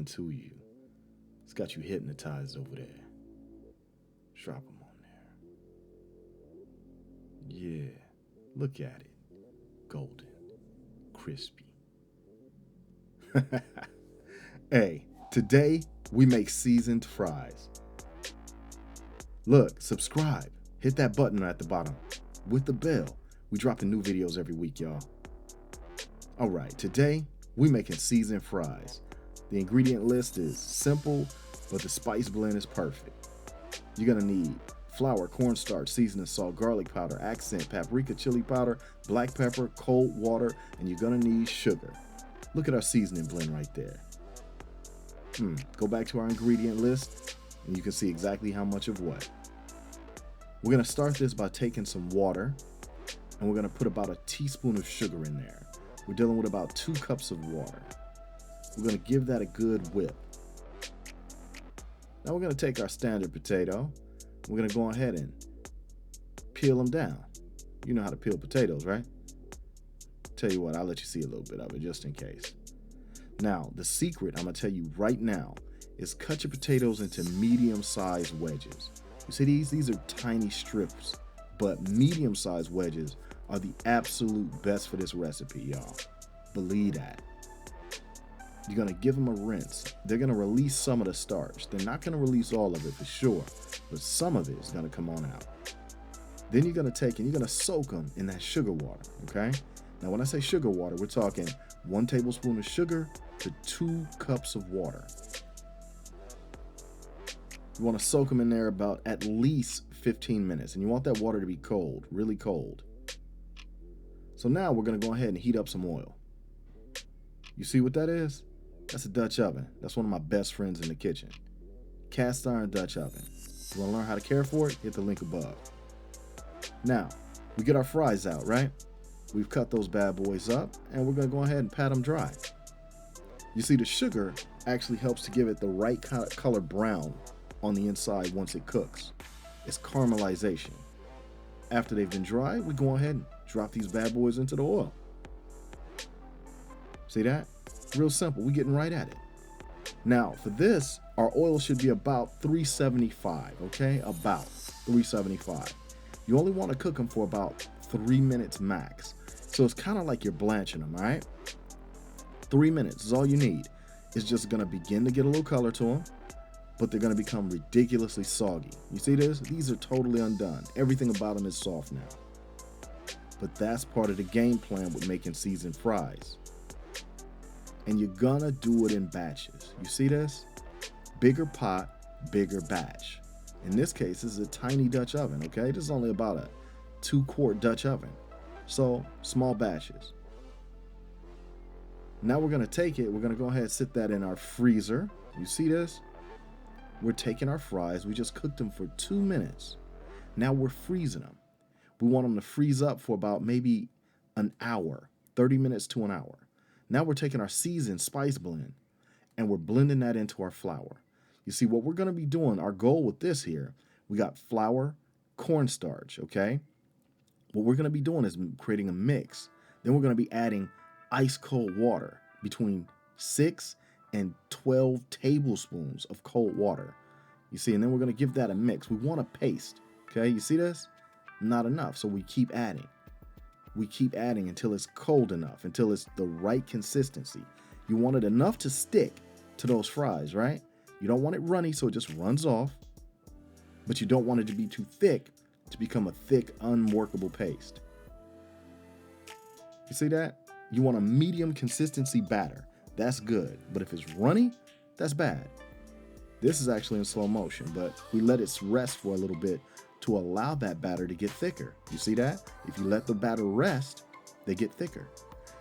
appealing to you. It's got you hypnotized over there. Drop them on there. Yeah, look at it. Golden, crispy. Hey, today we make seasoned fries. Look, subscribe. Hit that button at the bottom with the bell. We dropping new videos every week, y'all. All right, today we making seasoned fries. The ingredient list is simple, but the spice blend is perfect. You're gonna need flour, cornstarch, seasoning salt, garlic powder, accent, paprika, chili powder, black pepper, cold water, and you're gonna need sugar. Look at our seasoning blend right there. Go back to our ingredient list and you can see exactly how much of what. We're gonna start this by taking some water and we're gonna put about a teaspoon of sugar in there. We're dealing with about 2 cups of water. We're gonna give that a good whip. Now we're gonna take our standard potato. We're gonna go ahead and peel them down. You know how to peel potatoes, right? Tell you what, I'll let you see a little bit of it just in case. Now, the secret I'm gonna tell you right now is cut your potatoes into medium-sized wedges. You see these? These are tiny strips, but medium-sized wedges are the absolute best for this recipe, y'all. Believe that. You're gonna give them a rinse. They're gonna release some of the starch. They're not gonna release all of it for sure, but some of it is gonna come on out. Then you're gonna take and you're gonna soak them in that sugar water, okay? Now, when I say sugar water, we're talking 1 tablespoon of sugar to 2 cups of water. You wanna soak them in there about at least 15 minutes, and you want that water to be cold, really cold. So now we're gonna go ahead and heat up some oil. You see what that is? That's a Dutch oven. That's one of my best friends in the kitchen. Cast iron Dutch oven. You wanna learn how to care for it? Hit the link above. Now, we get our fries out, right? We've cut those bad boys up, and we're gonna go ahead and pat them dry. You see, the sugar actually helps to give it the right kind of color brown on the inside once it cooks. It's caramelization. After they've been dry, we go ahead and drop these bad boys into the oil. See that? Real simple. We're getting right at it. Now, for this, our oil should be about 375, okay? About 375. You only want to cook them for about 3 minutes max. So it's kind of like you're blanching them, all right? 3 minutes is all you need. It's just going to begin to get a little color to them, but they're going to become ridiculously soggy. You see this? These are totally undone. Everything about them is soft now. But that's part of the game plan with making seasoned fries. And you're gonna do it in batches. You see this? Bigger pot, bigger batch. In this case, this is a tiny Dutch oven, okay? This is only about a 2-quart Dutch oven. So, small batches. Now we're gonna take it, we're gonna go ahead and sit that in our freezer. You see this? We're taking our fries, we just cooked them for 2 minutes. Now we're freezing them. We want them to freeze up for about maybe an hour, 30 minutes to an hour. Now we're taking our seasoned spice blend and we're blending that into our flour. You see, what we're going to be doing, our goal with this here, we got flour, cornstarch, okay? What we're going to be doing is creating a mix. Then we're going to be adding ice cold water, between 6 and 12 tablespoons of cold water. You see, and then we're going to give that a mix. We want a paste, okay? You see this? Not enough, so we keep adding. We keep adding until it's cold enough, until it's the right consistency. You want it enough to stick to those fries, right? You don't want it runny so it just runs off, but you don't want it to be too thick to become a thick, unworkable paste. You see that? You want a medium consistency batter. That's good, but if it's runny, that's bad. This is actually in slow motion, but we let it rest for a little bit to allow that batter to get thicker. You see that? If you let the batter rest, they get thicker.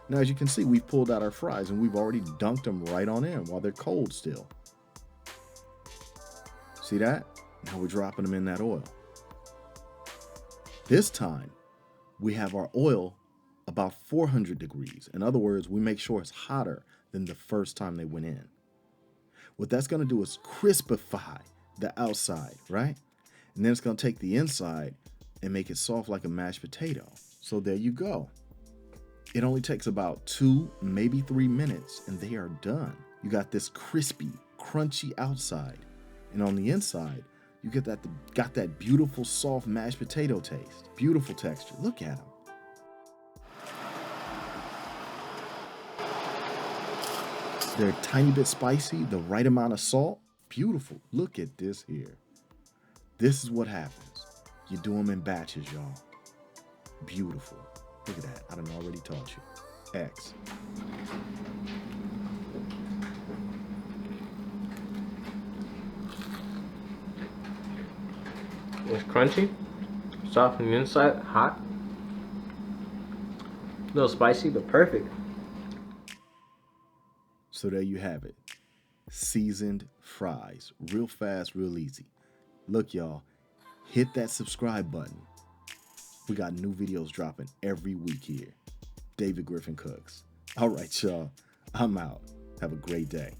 Now, as you can see, we've pulled out our fries and we've already dunked them right on in while they're cold still. See that? Now we're dropping them in that oil. This time, we have our oil about 400 degrees. In other words, we make sure it's hotter than the first time they went in. What that's going to do is crispify the outside, right? And then it's going to take the inside and make it soft like a mashed potato. So there you go. It only takes about 2, maybe 3 minutes, and they are done. You got this crispy, crunchy outside, and on the inside, you get that beautiful soft mashed potato taste. Beautiful texture. Look at them. They're a tiny bit spicy, the right amount of salt. Beautiful. Look at this here. This is what happens. You do them in batches, y'all. Beautiful. Look at that. I done already taught you. X. It's crunchy, soft on the inside, hot, a little spicy, but perfect. So there you have it. Seasoned fries. Real fast, real easy. Look, y'all, hit that subscribe button. We got new videos dropping every week here. David Griffin Cooks. All right, y'all. I'm out. Have a great day.